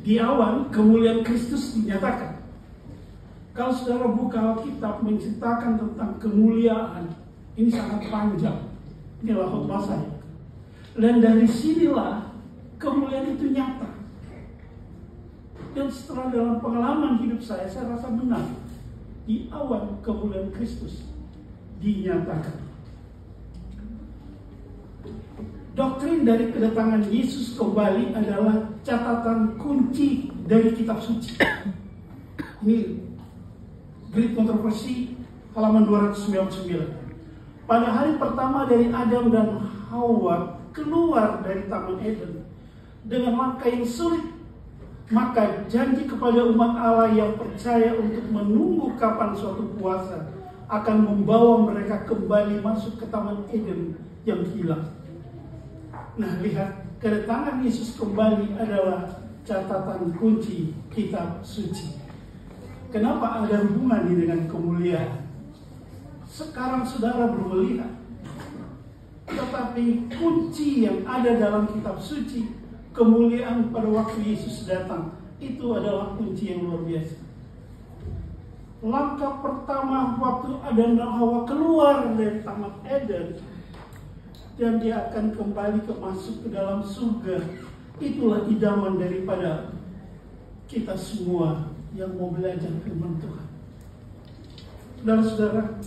Di awal kemuliaan Kristus dinyatakan. Kalau saudara buka Alkitab menceritakan tentang kemuliaan, ini sangat panjang. Inilah khotbah saya. Dan dari sinilah kemuliaan itu nyata. Dan setelah dalam pengalaman hidup saya rasa benar. Di awal kemuliaan Kristus dinyatakan. Doktrin dari kedatangan Yesus kembali adalah catatan kunci dari kitab suci. Ini Great Kontroversi halaman 299. Pada hari pertama dari Adam dan Hawa keluar dari Taman Eden dengan langkah yang sulit, maka janji kepada umat Allah yang percaya untuk menunggu kapan suatu kuasa akan membawa mereka kembali masuk ke Taman Eden yang hilang. Nah, lihat, kedatangan Yesus kembali adalah catatan kunci kitab suci. Kenapa ada hubungan ini dengan kemuliaan? Sekarang saudara belum melihat. Tetapi kunci yang ada dalam kitab suci, kemuliaan pada waktu Yesus datang, itu adalah kunci yang luar biasa. Langkah pertama waktu Adam dan Hawa keluar dari Taman Eden, dan dia akan kembali masuk ke dalam surga. Itulah idaman daripada kita semua yang mau belajar firman Tuhan. Saudara-saudara,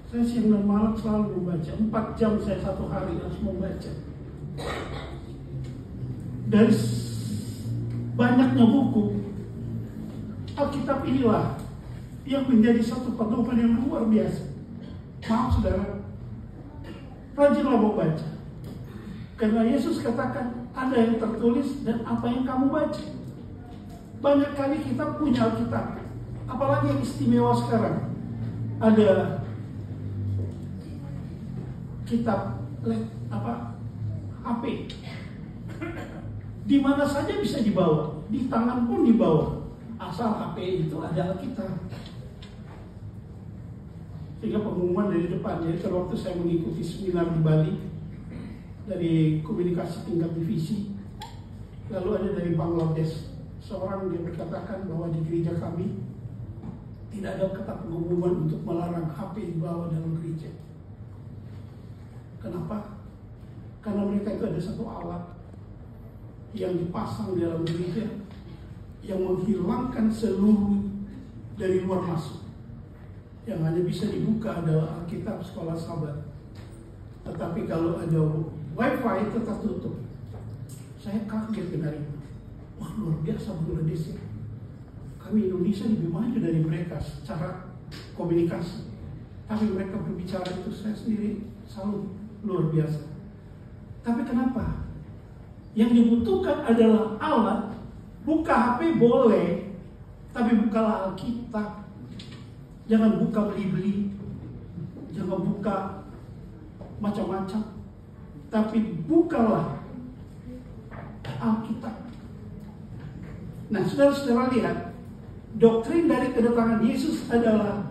saya siang dan malam selalu membaca. 4 jam saya satu hari harus membaca. Dari banyaknya buku, Alkitab inilah yang menjadi satu pedoman yang luar biasa. Maaf saudara, rajinlah membaca. Karena Yesus katakan ada yang tertulis dan apa yang kamu baca. Banyak kali kita punya Alkitab, apalagi yang istimewa sekarang. Ada kitab HP. Di mana saja bisa dibawa, di tangan pun dibawa, asal HP itu ada Alkitab. Sehingga pengumuman dari depan, jadi waktu saya mengikuti seminar di Bali dari komunikasi tingkat divisi, lalu ada dari Bangladesh seorang yang berkatakan bahwa di gereja kami tidak ada kata pengumuman untuk melarang HP dibawa dalam gereja. Kenapa? Karena mereka itu ada satu alat yang dipasang di dalam gereja yang menghilangkan seluruh dari luar masuk. Yang hanya bisa dibuka adalah Alkitab Sekolah Sabat. Tetapi kalau ada Wi-Fi tetap tutup. Saya kaget dengan itu. Wah, luar biasa Bangladesh. Kami Indonesia lebih maju dari mereka secara komunikasi. Tapi mereka berbicara itu saya sendiri selalu luar biasa. Tapi kenapa? Yang dibutuhkan adalah alat. Buka HP boleh, tapi bukalah Alkitab. Jangan buka beli-beli, jangan buka macam-macam, tapi bukalah Alkitab. Nah, saudara-saudara lihat, doktrin dari kedatangan Yesus adalah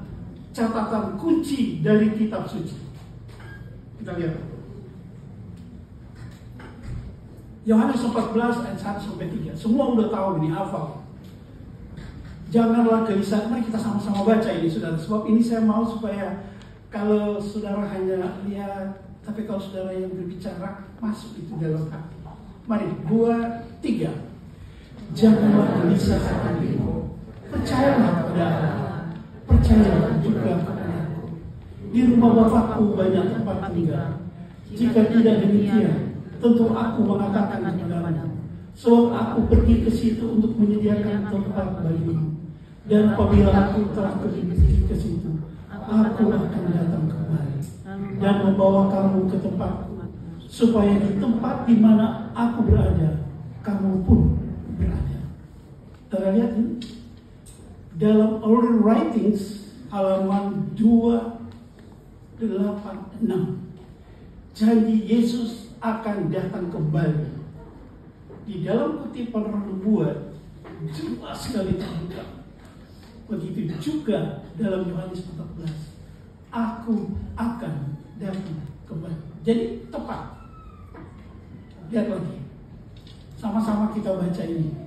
catatan kunci dari kitab suci. Kita lihat. Yohanes 14 ayat 1-3. Semua udah tahu ini, hafal. Janganlah gelisah. Mari kita sama-sama baca ini, saudara. Sebab ini saya mau supaya kalau saudara hanya lihat, tapi kalau saudara yang berbicara, masuk itu dalam hati. Mari, 2, 3. Janganlah gelisah hatimu. Percayalah pada Allah. Percayalah juga kepadaku. Di rumah Bapakku banyak tempat tinggal. Jika tidak demikian, tentu aku mengatakan kepadamu. Sebab aku pergi ke situ untuk menyediakan tempat bagimu. Dan apabila aku telah pergi ke situ, aku akan datang kembali dan membawa kamu ke tempatku, supaya di tempat di mana aku berada, kamu pun berada. Terlihat ini dalam Early Writings halaman 286, janji Yesus akan datang kembali. Di dalam kutipan Roh Nubuat jelas sekali terbuka. Begitu juga dalam Yohanes 14, aku akan datang kembali. Jadi tepat. Lihat lagi, sama-sama kita baca ini.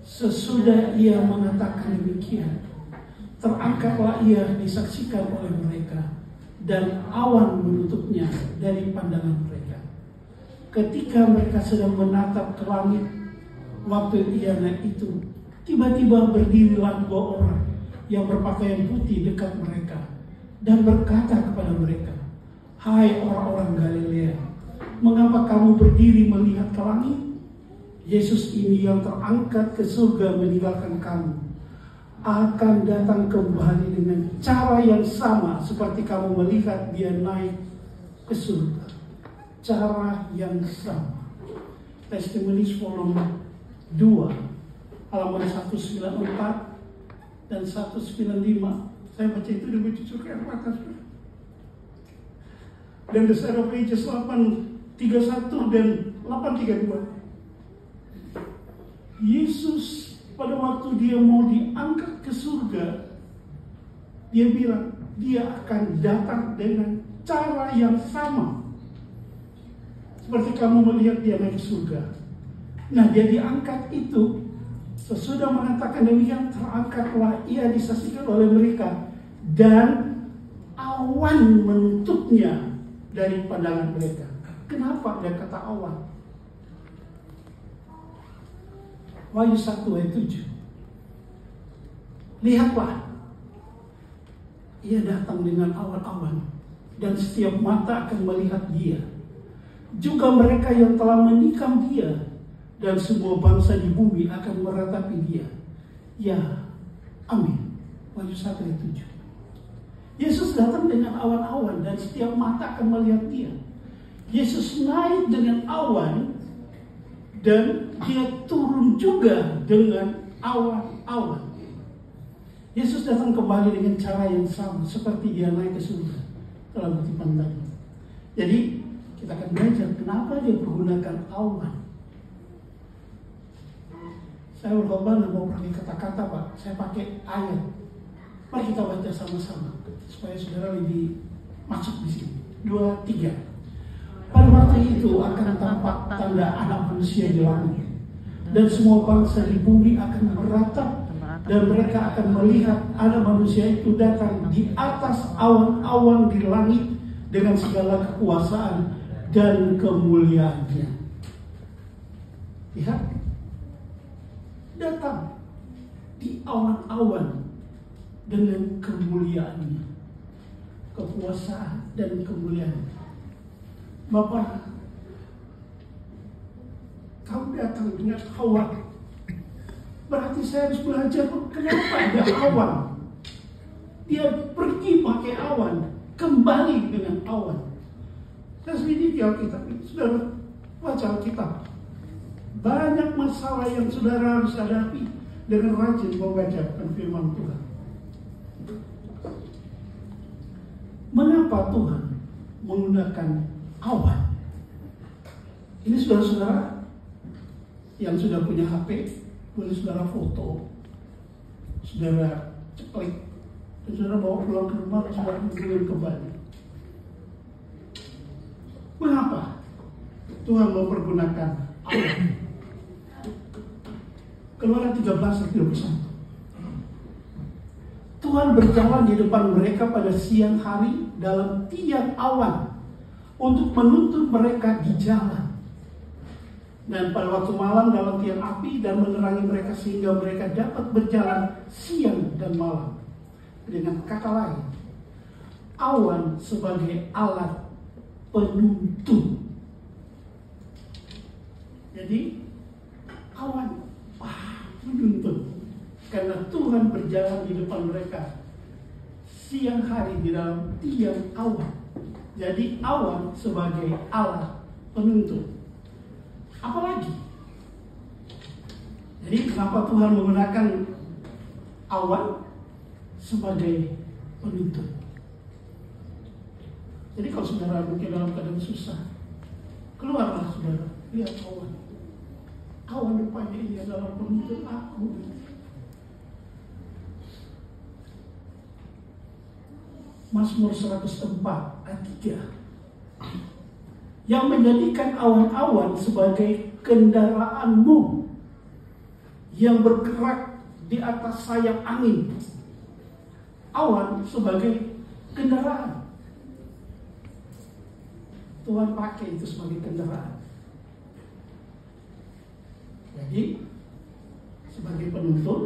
Sesudah ia mengatakan demikian, terangkatlah ia disaksikan oleh mereka, dan awan menutupnya dari pandangan mereka. Ketika mereka sedang menatap ke langit, waktu ia naik itu, tiba-tiba berdirilah 2 orang yang berpakaian putih dekat mereka, dan berkata kepada mereka, "Hai orang-orang Galilea, mengapa kamu berdiri melihat ke langit? Yesus ini yang terangkat ke surga meninggalkan kamu, akan datang kembali dengan cara yang sama seperti kamu melihat dia naik ke surga." Cara yang sama. Testimonies volume 2, halaman 194 dan 195. Saya baca itu dan bercucur ke air mata. Dan The Side of Ages 831 dan 832. Yesus pada waktu dia mau diangkat ke surga, dia bilang dia akan datang dengan cara yang sama seperti kamu melihat dia naik ke surga. Nah, dia diangkat itu, sesudah mengatakan demikian, terangkatlah ia disaksikan oleh mereka, dan awan menutupnya dari pandangan mereka. Kenapa dia kata awan? Wahyu 1 ayat 7. Lihatlah, ia datang dengan awan-awan, dan setiap mata akan melihat dia. Juga mereka yang telah menikam dia, dan semua bangsa di bumi akan meratapi dia. Ya, amin. Wahyu 1 ayat 7. Yesus datang dengan awan-awan, dan setiap mata akan melihat dia. Yesus naik dengan awan, dan dia turun juga dengan awan-awan. Yesus datang kembali dengan cara yang sama seperti dia naik ke surga dalam kutipan tadi. Jadi kita akan belajar kenapa dia menggunakan awan. Saya berkorban mau pakai kata-kata, Pak. Saya pakai ayat. Mari kita baca sama-sama supaya saudara lebih masuk di sini. 2, 3. Pada waktu itu akan tampak tanda Anak Manusia di langit, dan semua bangsa di bumi akan meratap, dan mereka akan melihat Anak Manusia itu datang di atas awan-awan di langit dengan segala kekuasaan dan kemuliaannya. Lihat, datang di awan-awan dengan kemuliaannya, kekuasaan dan kemuliaannya. Bapak, kamu datang dengan awan. Berarti saya harus belajar kenapa ada awan. Dia pergi pakai awan, kembali dengan awan. Saya selidiki Alkitab, saudara baca Alkitab. Banyak masalah yang saudara harus hadapi dengan rajin membaca firman Tuhan. Mengapa Tuhan menggunakan awan? Ini saudara-saudara yang sudah punya HP, boleh saudara foto, saudara ceklik, dan saudara bawa pulang ke rumah, saudara kirim kembali. Mengapa Tuhan mempergunakan awan? Keluaran 13:31. Tuhan berjalan di depan mereka pada siang hari dalam tiang awan untuk menuntun mereka di jalan, dan pada waktu malam dalam tiang api dan menerangi mereka sehingga mereka dapat berjalan siang dan malam. Dengan kata lain, awan sebagai alat penuntun. Jadi awan menuntun karena Tuhan berjalan di depan mereka siang hari di dalam tiang awan. Jadi awan sebagai alat penuntun. Apalagi? Jadi kenapa Tuhan menggunakan awan sebagai penuntun? Jadi kalau saudara mungkin dalam keadaan susah, keluarlah saudara, lihat awan. Awan rupanya ini adalah penuntun aku. Mazmur 104 ayat 3. Yang menjadikan awan-awan sebagai kendaraanmu, yang bergerak di atas sayap angin. Awan sebagai kendaraan. Tuhan pakai itu sebagai kendaraan. Jadi sebagai penuntun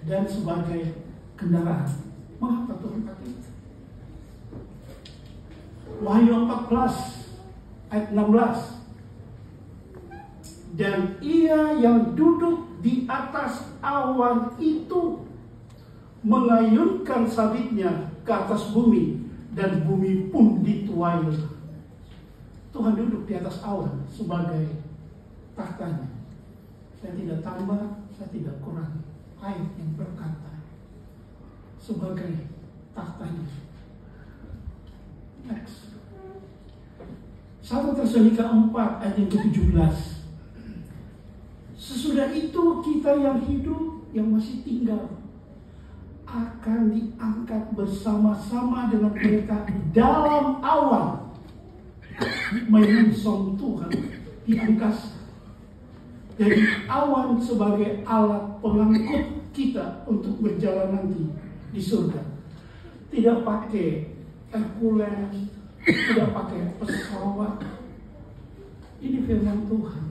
dan sebagai kendaraan. Mengapa Tuhan pakai itu? Wahyu 14 ayat 16. Dan ia yang duduk di atas awan itu mengayunkan sabitnya ke atas bumi, dan bumi pun dituai. Tuhan duduk di atas awan sebagai tahtanya. Saya tidak tambah, saya tidak kurang. Ayat yang berkata sebagai tahtanya. Next. 1 Tesalonika 4 ayat yang ke-17. Sesudah itu kita yang hidup, yang masih tinggal, akan diangkat bersama-sama dengan mereka dalam awan menyongsong Tuhan di angkasa. Jadi awan sebagai alat pengangkut kita untuk berjalan nanti di surga. Tidak pakai Hercules, tidak pakai pesawat. Ini firman Tuhan.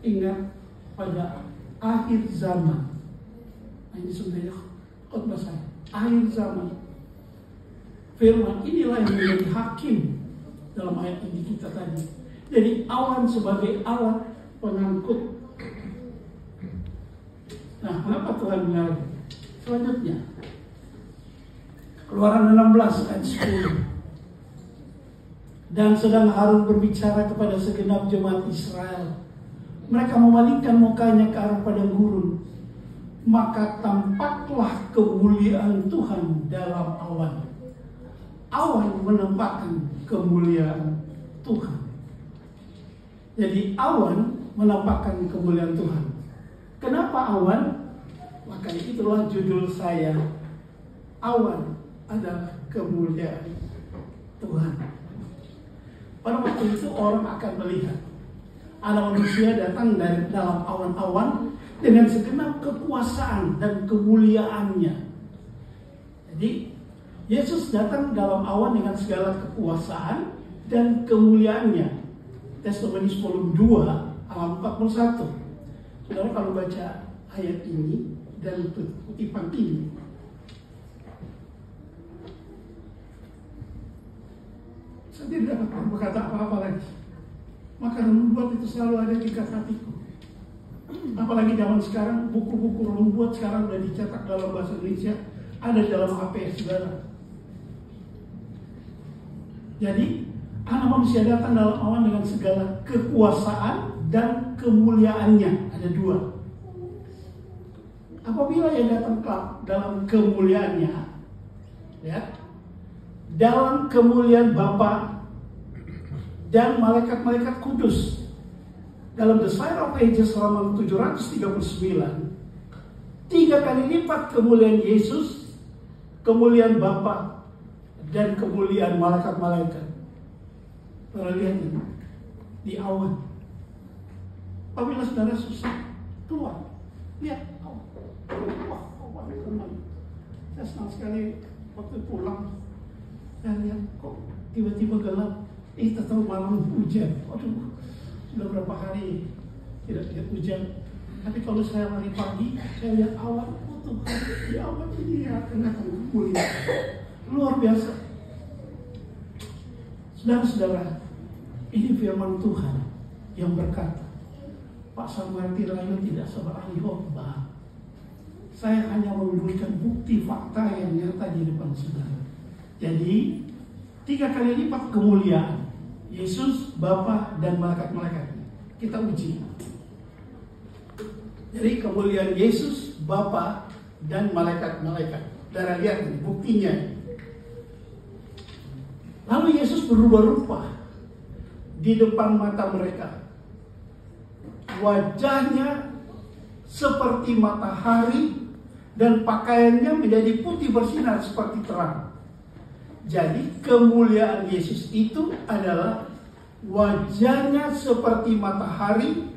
Ingat, pada akhir zaman, ini sebenarnya khotbah saya, akhir zaman, firman inilah yang menjadi hakim dalam ayat ini kita tadi. Jadi awan sebagai alat pengangkut. Nah, mengapa Tuhan melarang? Selanjutnya, Keluaran 16 ayat 10. Dan sedang Harun berbicara kepada segenap jemaat Israel, mereka memalingkan mukanya ke arah padang gurun, maka tampaklah kemuliaan Tuhan dalam awan. Awan menampakkan kemuliaan Tuhan. Jadi awan menampakkan kemuliaan Tuhan. Kenapa awan? Maka itulah judul saya. Awan adalah kemuliaan Tuhan. Pada waktu itu orang akan melihat Anak manusia datang dari dalam awan-awan dengan segenap kekuasaan dan kemuliaannya. Jadi Yesus datang dalam awan dengan segala kekuasaan dan kemuliaannya. Testimonies volume 2 halaman 41. Saudara kalau baca ayat ini dan kutipan ini, saya tidak dapat berkata apa-apa lagi. Maka nubuat itu selalu ada di hatiku. Apalagi zaman sekarang, buku-buku nubuat sekarang sudah dicetak dalam bahasa Indonesia, ada dalam HP saudara. Jadi anak manusia datang dalam awan dengan segala kekuasaan dan kemuliaannya. Ada dua. Apabila ia datang dalam kemuliaannya, ya, dalam kemuliaan Bapa dan malaikat-malaikat kudus, dalam The Fire of Ages halaman 739, 3 kali lipat kemuliaan Yesus, kemuliaan Bapa, dan kemuliaan malaikat-malaikat. Saudara lihat ini di awan. Apabila saudara susah, keluar, lihat awan. Wah, awan tenang. Saya senang sekali waktu pulang, saya lihat kok tiba-tiba gelap. Tahu malam hujan. Aduh, sudah berapa hari tidak lihat hujan. Tapi kalau saya lari pagi, saya lihat awan. Oh Tuhan, di awan ini akan mulia. Luar biasa. Saudara-saudara, ini firman Tuhan yang berkata, Pak Samuel Tirayu tidak seorang khotbah. Saya hanya memberikan bukti fakta yang nyata di depan saudara. Jadi 3 kali lipat kemuliaan Yesus, Bapa, dan malaikat-malaikatnya. Kita uji. Jadi kemuliaan Yesus, Bapa, dan malaikat-malaikat. Saudara lihat ini buktinya. Lalu Yesus berubah rupa di depan mata mereka. Wajahnya seperti matahari dan pakaiannya menjadi putih bersinar seperti terang. Jadi kemuliaan Yesus itu adalah wajahnya seperti matahari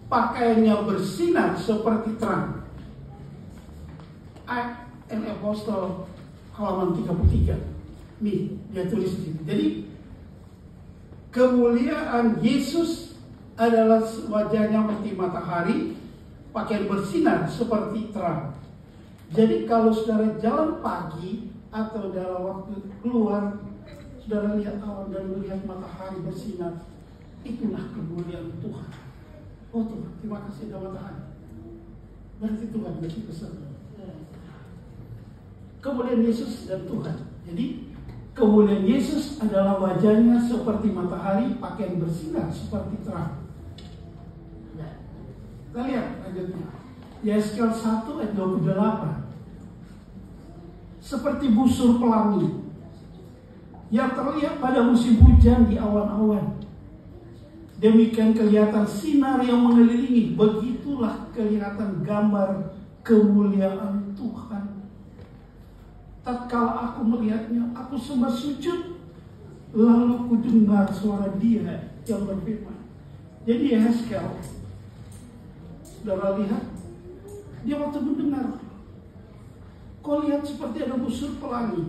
pakaiannya bersinar seperti terang. Acts and Apostle halaman 33. Nih, dia tulis di sini. Jadi kemuliaan Yesus adalah wajahnya seperti matahari, pakaian bersinar seperti terang. Jadi kalau saudara jalan pagi atau dalam waktu keluar, saudara lihat awan dan melihat matahari bersinar, itulah kemuliaan Tuhan. Oh Tuhan, terima kasih ada matahari. Berarti Tuhan berarti besar. Kemuliaan Yesus dan Tuhan. Jadi kemuliaan Yesus adalah wajahnya seperti matahari, pakaian bersinar seperti terang. Kita lihat lanjutnya. Yeskel 1 ayat 28. Seperti busur pelangi yang terlihat pada musim hujan di awan-awan. Demikian kelihatan sinar yang mengelilingi. Begitulah kelihatan gambar kemuliaan Tuhan. Tatkala aku melihatnya, aku sembah sujud. Lalu ku dengar suara Dia yang berfirman. Jadi Yeskel, saudara lihat, dia waktu mendengar, kau lihat seperti ada busur pelangi.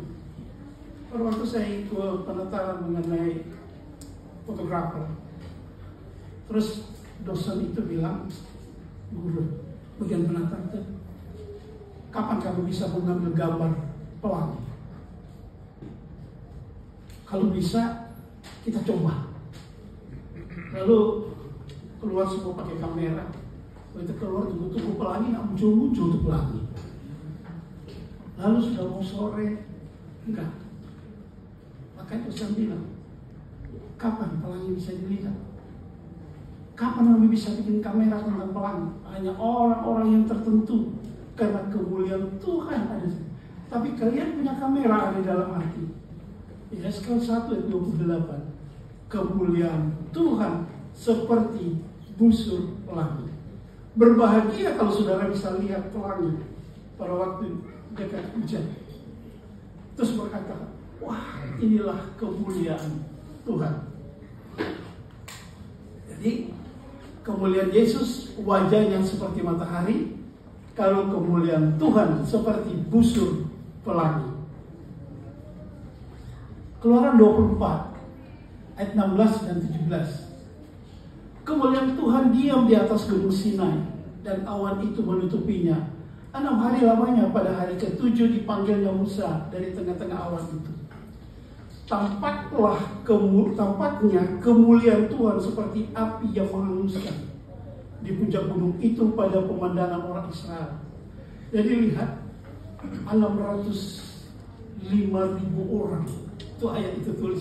Pada waktu saya ikut penetaran mengenai fotografer, terus dosen itu bilang, guru bagian penata itu, kapan kamu bisa mengambil gambar pelangi? Kalau bisa, kita coba. Lalu keluar semua pakai kamera. Begitu keluar tunggu pelangi, nggak muncul tuh pelangi. Lalu sudah mau sore, enggak. Makanya dosen bilang, kapan pelangi bisa dilihat? Kapan kami bisa bikin kamera tentang pelangi? Hanya orang-orang yang tertentu, karena kemuliaan Tuhan ada. Tapi kalian punya kamera ada dalam hati. Yeskel 1 ayat 28. Kemuliaan Tuhan seperti busur pelangi. Berbahagia kalau saudara bisa lihat pelangi pada waktu dekat hujan. Terus berkata, wah, inilah kemuliaan Tuhan. Jadi kemuliaan Yesus wajahnya seperti matahari, kalau kemuliaan Tuhan seperti busur pelangi. Keluaran 24 ayat 16 dan 17. Kemuliaan Tuhan diam di atas gunung Sinai, dan awan itu menutupinya. 6 hari lamanya, pada hari ke-7 dipanggilnya Musa dari tengah-tengah awan itu. Tampaknya kemuliaan Tuhan seperti api yang menghanguskan di puncak gunung itu pada pemandangan orang Israel. Jadi lihat, 605.000 orang. Itu ayat itu tulis,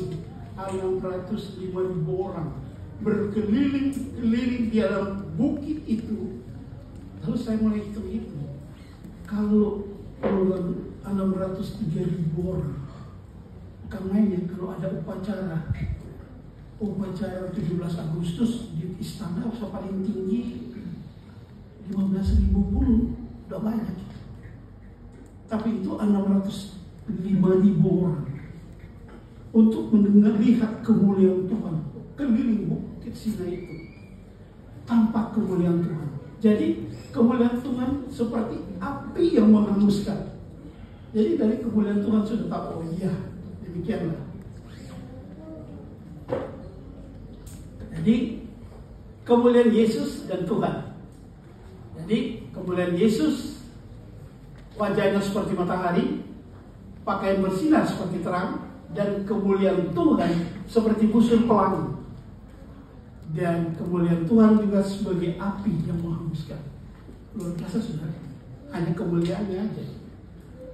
605.000 orang berkeliling-keliling di dalam bukit itu. Lalu saya mulai hitung-hitung, kalau 603.000 orang, karenanya kalau ada upacara 17 Agustus di istana paling tinggi 15.000 pun udah banyak. Tapi itu 605.000 orang untuk mendengar lihat kemuliaan Tuhan. Keliling bukit Sinai itu tampak kemuliaan Tuhan. Jadi kemuliaan Tuhan seperti api yang menghanguskan. Jadi dari kemuliaan Tuhan sudah tahu, oh iya, demikianlah. Jadi kemuliaan Yesus dan Tuhan. Jadi kemuliaan Yesus wajahnya seperti matahari, pakaian bersinar seperti terang, dan kemuliaan Tuhan seperti busur pelangi. Dan kemuliaan Tuhan juga sebagai api yang menghanguskan. Luar biasa saudara. Hanya kemuliaannya aja.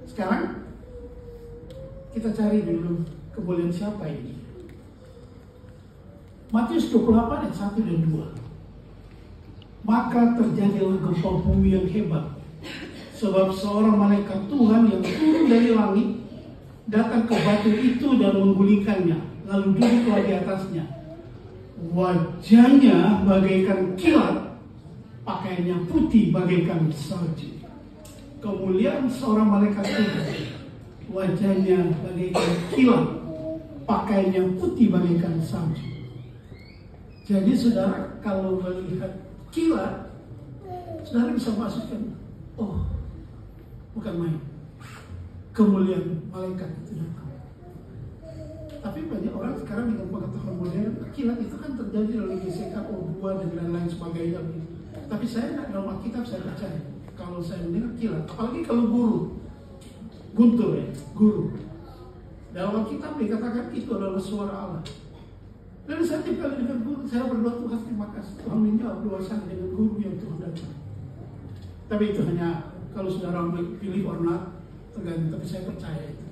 Sekarang kita cari dulu kemuliaan siapa ini. Matius 28 ayat 1 dan 2. Maka terjadilah gempa bumi yang hebat, sebab seorang malaikat Tuhan yang turun dari langit datang ke batu itu dan menggulingkannya, lalu duduklah di atasnya. Wajahnya bagaikan kilat, pakaiannya putih bagaikan salju. Kemuliaan seorang malaikat Tuhan, wajahnya bagaikan kilat, pakaiannya putih bagaikan salju. Jadi saudara, kalau melihat kilat, saudara bisa masukkan, oh, bukan main. Kemuliaan malaikat itu datang. Tapi banyak orang sekarang dengan pengetahuan modern, kilat itu kan terjadi oleh gesekan O2 dan lain-lain sebagainya. Tapi saya tidak, dalam Alkitab saya percaya kalau saya mendengar kilat, apalagi kalau guru, guntur ya, guru. Dalam Alkitab dikatakan itu adalah suara Allah. Dan setiap kali dengan guru, saya berdoa, Tuhan terima kasih, Tuhan menjawab doa saya dengan guru yang Tuhan datang. Tapi itu hanya kalau saudara pilih or not, tergantung, tapi saya percaya itu.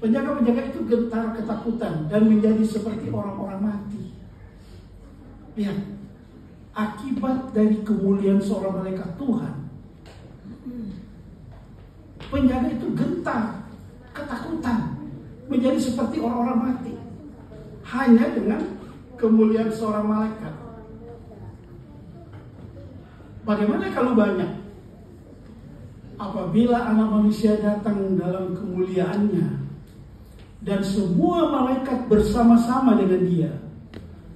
Penjaga-penjaga itu gentar ketakutan dan menjadi seperti orang-orang mati. Lihat, akibat dari kemuliaan seorang malaikat Tuhan, penjaga itu gentar ketakutan, menjadi seperti orang-orang mati. Hanya dengan kemuliaan seorang malaikat. Bagaimana kalau banyak? Apabila anak manusia datang dalam kemuliaannya dan semua malaikat bersama-sama dengan dia,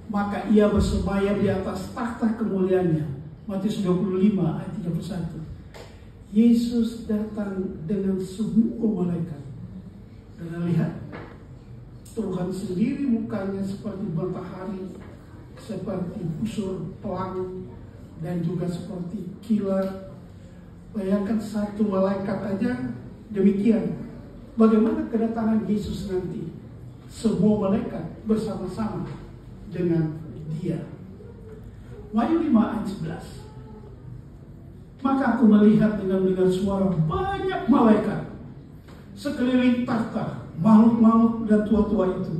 maka ia bersemayam di atas takhta kemuliaannya. Matius 25 ayat 31. Yesus datang dengan semua malaikat. Dan lihat, Tuhan sendiri mukanya seperti matahari, seperti busur pelangi, dan juga seperti kilat. Bayangkan satu malaikat aja demikian. Bagaimana kedatangan Yesus nanti? Semua malaikat bersama-sama dengan dia. Wahyu 5 ayat 11. Maka aku melihat dengan suara banyak malaikat sekeliling takhta, makhluk-makhluk dan tua-tua itu.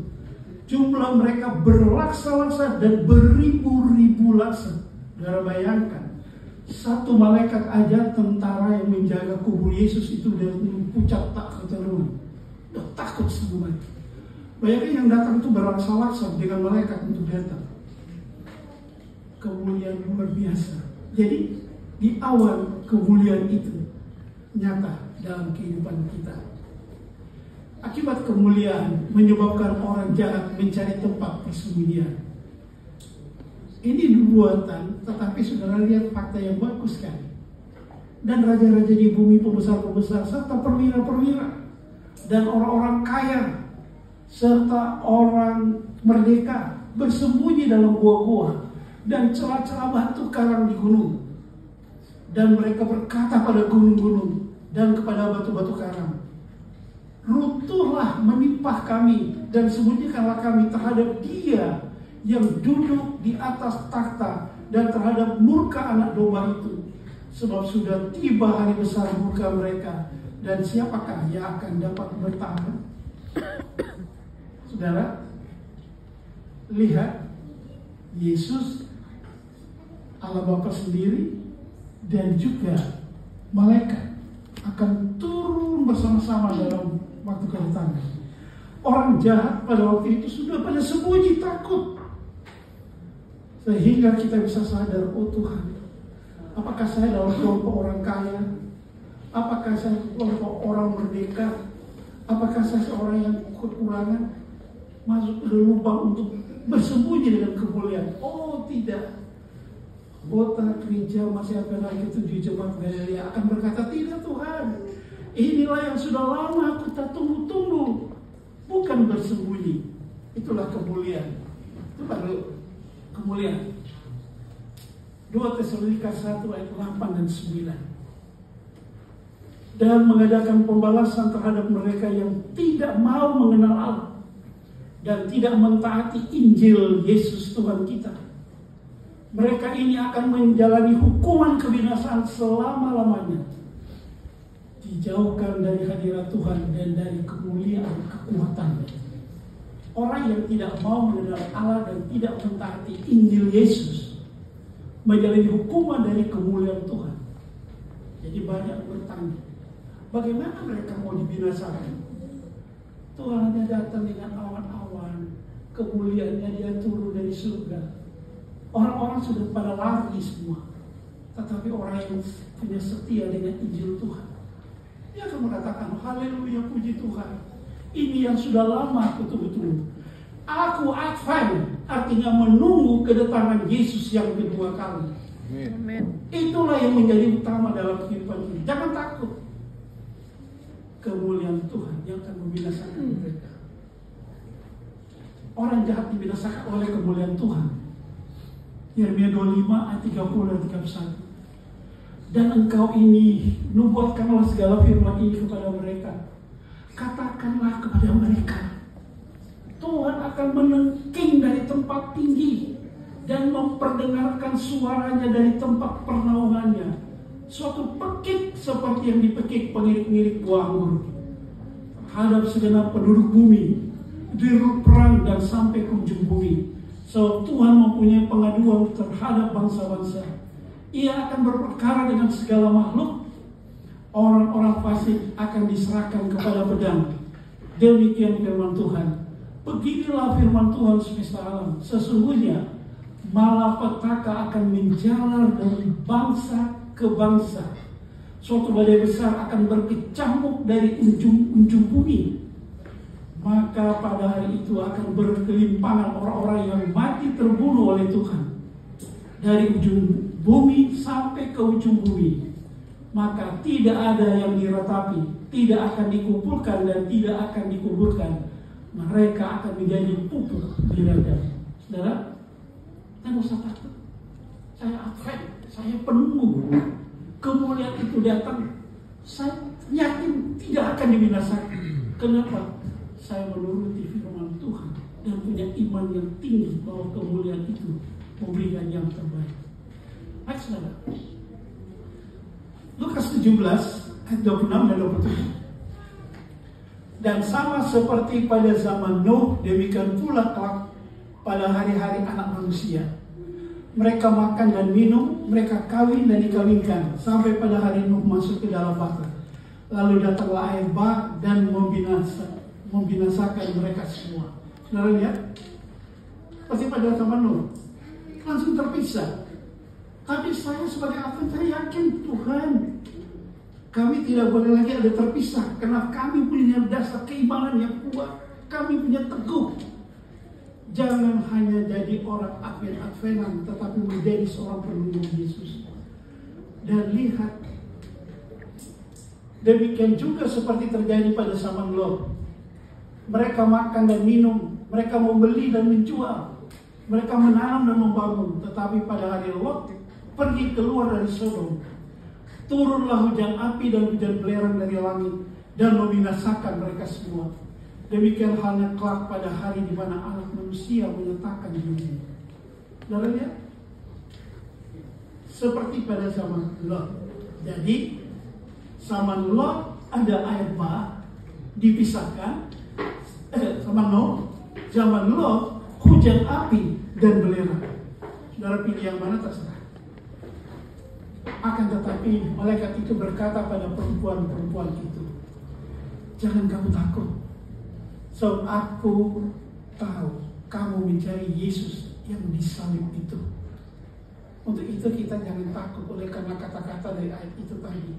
Jumlah mereka berlaksa-laksa dan beribu-ribu laksa. Saudara bayangkan, satu malaikat aja tentara yang menjaga kubur Yesus itu dari pucat tak keteruan. Udah takut semua. Bayangkan yang datang itu berlaksa-laksa dengan malaikat untuk datang. Kemuliaan luar biasa. Jadi di awal kemuliaan itu nyata dalam kehidupan kita. Akibat kemuliaan menyebabkan orang jahat mencari tempat persembunyian. Ini nubuatan, tetapi saudara lihat fakta yang bagus kan. Dan raja-raja di bumi, pembesar-pembesar, serta perwira-perwira, dan orang-orang kaya, serta orang merdeka bersembunyi dalam gua-gua dan celah-celah batu karang di gunung. Dan mereka berkata pada gunung-gunung dan kepada batu-batu karang, runtuhlah menimpa kami dan sembunyikanlah kami terhadap Dia yang duduk di atas takhta dan terhadap murka anak domba itu. Sebab sudah tiba hari besar murka mereka, dan siapakah yang akan dapat bertahan? Saudara, lihat Yesus, Allah Bapa sendiri, dan juga malaikat akan turun bersama-sama dalam waktu kedatangan. Orang jahat pada waktu itu sudah pada sembunyi takut. Sehingga kita bisa sadar, oh Tuhan, apakah saya dalam kelompok orang kaya? Apakah saya kelompok orang merdeka? Apakah saya seorang yang kekurangan? Masuk ke lubang untuk bersembunyi dengan kemuliaan? Oh tidak. Anggota gereja masih apa lagi itu di Jemaat Galilea akan berkata, tidak Tuhan, inilah yang sudah lama aku tak tunggu-tunggu. Bukan bersembunyi. Itulah kemuliaan. Itu baru kemuliaan. 2 Tesalonika 1 ayat 8 dan 9. Dan mengadakan pembalasan terhadap mereka yang tidak mau mengenal Allah dan tidak mentaati Injil Yesus Tuhan kita. Mereka ini akan menjalani hukuman kebinasaan selama-lamanya. Dijauhkan dari hadirat Tuhan dan dari kemuliaan kekuatan. Orang yang tidak mau mengenal Allah dan tidak mentaati Injil Yesus menjalani hukuman dari kemuliaan Tuhan. Jadi banyak bertanya, bagaimana mereka mau dibinasakan? Tuhan hanya datang dengan awan-awan, kemuliaannya dia turun dari surga. Orang-orang sudah pada lari semua. Tetapi orang yang punya setia dengan Injil Tuhan, dia akan mengatakan, haleluya, puji Tuhan. Ini yang sudah lama aku tunggu-tunggu. Aku advent, artinya menunggu kedatangan Yesus yang kedua kali. Amin. Itulah yang menjadi utama dalam kehidupan ini. Jangan takut. Kemuliaan Tuhan yang akan membinasakan mereka. Orang jahat dibinasakan oleh kemuliaan Tuhan. Yeremia 25 ayat 30 dan 31. Dan engkau ini, nubuatkanlah segala firman ini kepada mereka. Katakanlah kepada mereka, Tuhan akan menengking dari tempat tinggi dan memperdengarkan suaranya dari tempat pernaungannya. Suatu pekik seperti yang dipekik pengirik-ngirik buah anggur terhadap segenap penduduk bumi, dirut perang dan sampai ke ujung bumi. Sebab Tuhan mempunyai pengaduan terhadap bangsa-bangsa. Ia akan berperkara dengan segala makhluk. Orang-orang fasik akan diserahkan kepada pedang. Demikian firman Tuhan. Beginilah firman Tuhan semesta alam. Sesungguhnya malapetaka akan menjalar dari bangsa ke bangsa. Suatu badai besar akan berkecamuk dari ujung-ujung bumi. Maka pada hari itu akan berkelimpangan orang-orang yang mati terbunuh oleh Tuhan. Dari ujung bumi sampai ke ujung bumi. Maka tidak ada yang diratapi, tidak akan dikumpulkan dan tidak akan dikuburkan. Mereka akan menjadi pupuk di ladang. Saudara, jangan usah takut. Saya advent, saya penunggu. Kemuliaan itu datang, saya yakin tidak akan dibinasakan. Kenapa? Saya menuruti firman Tuhan dan punya iman yang tinggi bahwa kemuliaan itu memberikan yang terbaik. Baik, saudara. Lukas 17 ayat 26 dan 27. Dan sama seperti pada zaman Nuh, demikian pula kelak pada hari-hari anak manusia. Mereka makan dan minum, mereka kawin dan dikawinkan, sampai pada hari Nuh masuk ke dalam baka. Lalu datanglah air bah dan membinasakan mereka semua. Saudara lihat, pasti pada zaman Nuh langsung terpisah. Tapi saya sebagai advent, saya yakin Tuhan, kami tidak boleh lagi ada terpisah. Karena kami punya dasar keimanan yang kuat. Kami punya teguh. Jangan hanya jadi orang advent-adventan, tetapi menjadi seorang penunggu Yesus. Dan lihat, demikian juga seperti terjadi pada zaman Lot. Mereka makan dan minum, mereka membeli dan menjual, mereka menanam dan membangun. Tetapi pada hari Lot pergi keluar dari Sodom, turunlah hujan api dan hujan belerang dari langit dan membinasakan mereka semua. Demikian halnya kelak pada hari di mana anak manusia menyatakan dirinya. Saudara lihat, seperti pada zaman Lot. Jadi zaman Lot ada air bah dipisahkan. Zaman Nuh, zaman Lot hujan api dan belerang. Saudara pilih yang mana terserah. Akan tetapi malaikat itu berkata pada perempuan-perempuan itu, jangan kamu takut. Sebab aku tahu kamu mencari Yesus yang disalib itu. Untuk itu kita jangan takut oleh karena kata-kata dari ayat itu tadi.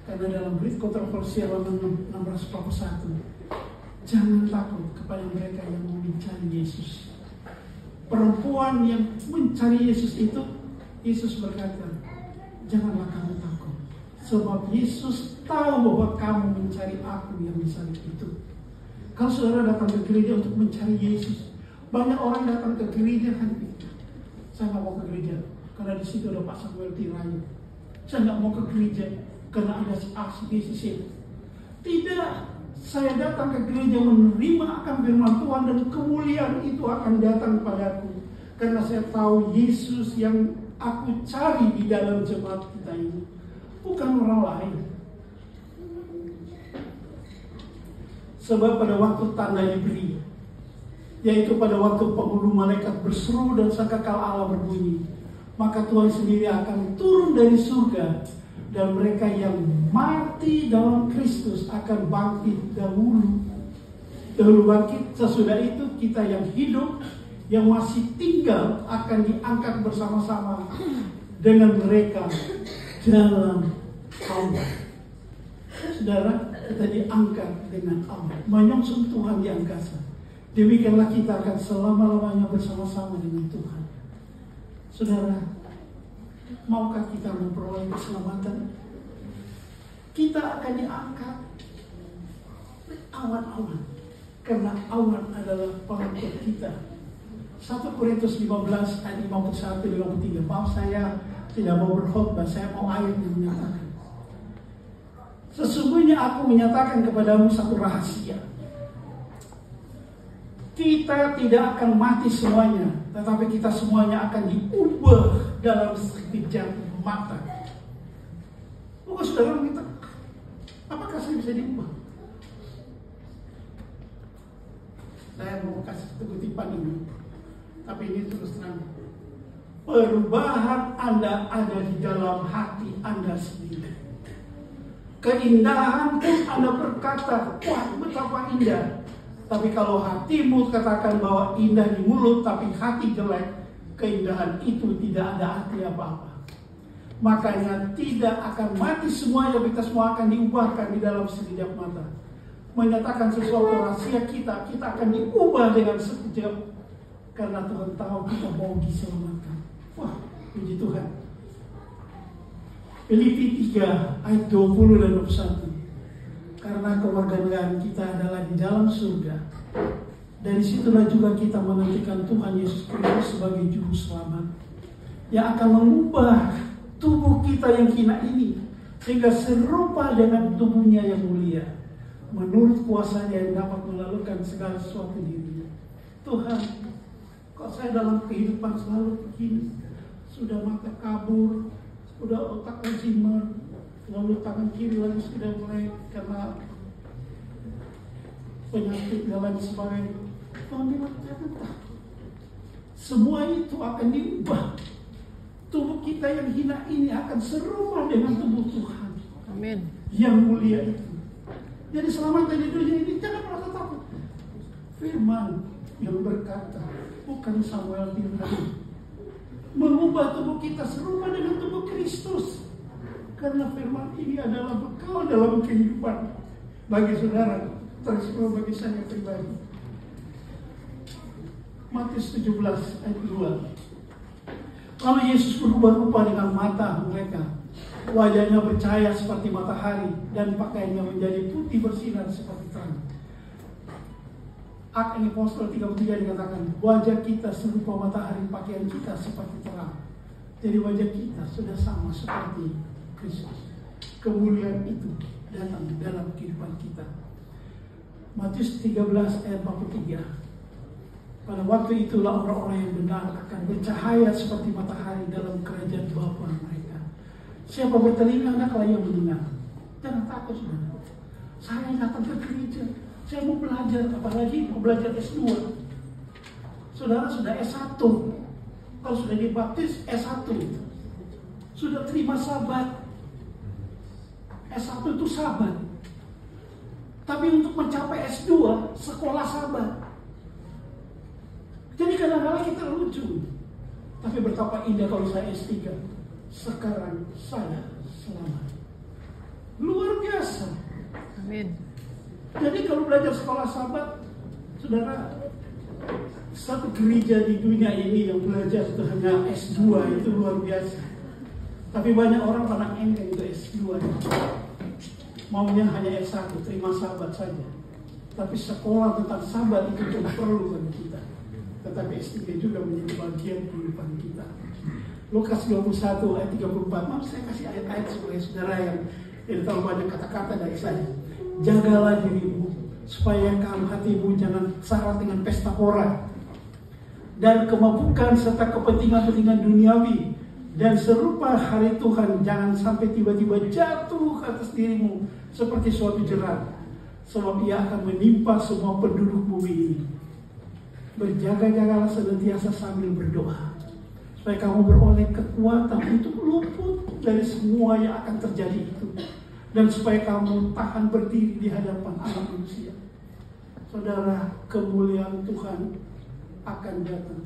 Karena dalam berita kontroversial 641, jangan takut kepada mereka yang mencari Yesus. Perempuan yang mencari Yesus itu, Yesus berkata, janganlah kamu takut. Sebab Yesus tahu bahwa kamu mencari aku yang disalib itu. Kalau saudara datang ke gereja untuk mencari Yesus, banyak orang datang ke gereja kan itu. Saya nggak mau ke gereja karena di situ ada Pak Samuel Tirayu. Saya nggak mau ke gereja karena ada si A, si B, si C. Tidak, saya datang ke gereja menerima akan firman Tuhan dan kemuliaan itu akan datang padaku. Karena saya tahu Yesus yang aku cari di dalam jemaat kita ini bukan orang lain. Sebab pada waktu tanda diberi, yaitu pada waktu penghulu malaikat berseru dan sangkakala Allah berbunyi, maka Tuhan sendiri akan turun dari surga, dan mereka yang mati dalam Kristus akan bangkit dahulu bangkit. Sesudah itu kita yang hidup, yang masih tinggal akan diangkat bersama-sama dengan mereka dalam Allah. Saudara, kita diangkat dengan Allah, menyongsong Tuhan di angkasa. demikianlah kita akan selama-lamanya bersama-sama dengan Tuhan. Saudara, maukah kita memperoleh keselamatan? Kita akan diangkat awan-awan, karena awan adalah pengangkut kita. 1 Korintus 15 ayat 51-53. Maaf, saya tidak mau berkhotbah, saya mau ayat yang menyatakan, sesungguhnya aku menyatakan kepadamu satu rahasia. Kita tidak akan mati semuanya, tetapi kita semuanya akan diubah dalam sekejap mata. Bukan saudara minta, apakah saya bisa diubah? Saya mau kasih kutipan ini, tapi ini terus terang. Perubahan Anda ada di dalam hati Anda sendiri. Keindahan pun Anda berkata, wah betapa indah. Tapi kalau hatimu katakan bahwa indah di mulut, tapi hati jelek, keindahan itu tidak ada arti apa-apa. Makanya tidak akan mati semuanya, kita semua akan diubahkan di dalam sekejap mata. Menyatakan sesuatu rahasia kita akan diubah dengan sekejap. Karena Tuhan tahu kita mau diselamatkan. Wah, puji Tuhan. Filipi 3 ayat 20 dan 21. Karena kewarganegaraan kita adalah di dalam surga. Dari situlah juga kita menantikan Tuhan Yesus Kristus sebagai juru selamat, yang akan mengubah tubuh kita yang hina ini sehingga serupa dengan tubuhnya yang mulia, menurut kuasanya yang dapat melalukan segala sesuatu dirinya. Tuhan, kok saya dalam kehidupan selalu begini, sudah mata kabur, sudah otak Alzheimer, lalu tangan kiri lagi sudah mulai karena penyakit dan lain sebagainya. Tuhan bilang, jangan takut. Semua itu akan diubah. Tubuh kita yang hina ini akan serupa dengan tubuh Tuhan. Amin. Yang mulia itu. Jadi selama di dunia ini jangan merasa takut. Firman yang berkata, bukan Samuel bilang, mengubah tubuh kita serupa dengan tubuh Kristus. Karena firman ini adalah bekal dalam kehidupan bagi saudara, terus bagi saya pribadi. Matius 17 ayat 2. Lalu Yesus berubah rupa dengan mata mereka. Wajahnya bercahaya seperti matahari dan pakaiannya menjadi putih bersinar seperti terang. Act Apostol 33 dikatakan, wajah kita serupa matahari, pakaian kita seperti terang. Jadi wajah kita sudah sama seperti Kristus. Kemuliaan itu datang dalam kehidupan kita. Matius 13 ayat 43. Pada waktu itulah orang-orang yang benar akan bercahaya seperti matahari dalam kerajaan Bapa mereka. Siapa bertelinga, hendaklah ia mendengar. Jangan takut, saudara. Saya datang ke gereja, saya mau belajar, apalagi mau belajar S2. Saudara sudah S1. Kalau sudah dibaptis S1, sudah terima sabat. S1 itu sabat. Tapi untuk mencapai S2, sekolah sabat. Jadi kadang-kadang kita lucu. Tapi betapa indah kalau saya S3. Sekarang saya selamat. Luar biasa. Amin. Jadi kalau belajar sekolah sabat, saudara, satu gereja di dunia ini yang belajar itu hanya S2 itu luar biasa. Tapi banyak orang pada enggan itu S2. Maunya hanya S1, terima sabat saja. Tapi sekolah tentang sabat itu juga perlu bagi kita. Tetapi S3 juga menjadi bagian kehidupan kita. Lukas 21 ayat 34. Maaf saya kasih ayat-ayat supaya saudara yang tidak terlalu banyak kata-kata dari saya. Jagalah dirimu supaya kamu hatimu jangan syarat dengan pesta pora dan kemabukan serta kepentingan-kepentingan duniawi, dan serupa hari Tuhan jangan sampai tiba-tiba jatuh ke atas dirimu seperti suatu jerat, sebab ia akan menimpa semua penduduk bumi ini. Berjaga-jagalah senantiasa sambil berdoa supaya kamu beroleh kekuatan untuk luput dari semua yang akan terjadi itu, dan supaya kamu tahan berdiri di hadapan anak manusia. Saudara, kemuliaan Tuhan akan datang,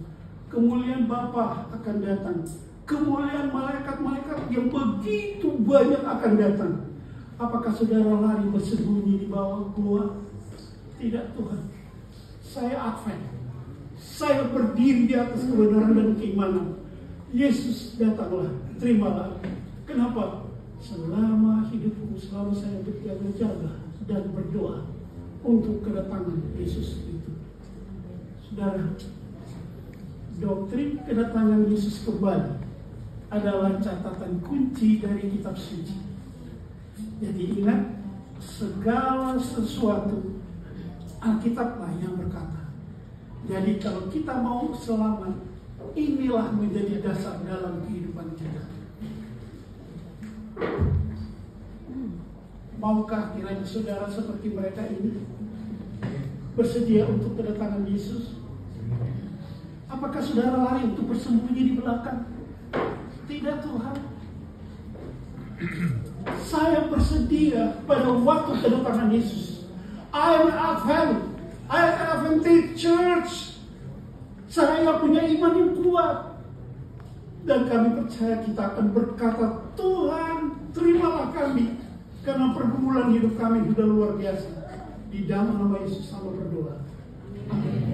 kemuliaan Bapa akan datang, kemuliaan malaikat-malaikat yang begitu banyak akan datang. Apakah saudara lari bersembunyi di bawah gua? Tidak, Tuhan. Saya Advent. Saya berdiri di atas kebenaran dan keimanan. Yesus datanglah, terimalah. Kenapa? Selama hidupku selalu saya berjaga-jaga dan berdoa untuk kedatangan Yesus itu. Saudara, doktrin kedatangan Yesus kembali adalah catatan kunci dari kitab suci. Jadi ingat, segala sesuatu Alkitablah yang berkata. Jadi kalau kita mau selamat, inilah menjadi dasar dalam kehidupan kita. Maukah kiranya saudara seperti mereka ini bersedia untuk kedatangan Yesus? Apakah saudara lari untuk bersembunyi di belakang? Tidak, Tuhan. Saya bersedia pada waktu kedatangan Yesus. I am Advent. I am Adventist Church. Saya punya iman yang kuat. Dan kami percaya kita akan berkata, Tuhan, terimalah kami. Karena pergumulan hidup kami sudah luar biasa. Di dalam nama Yesus selalu berdoa. Amin.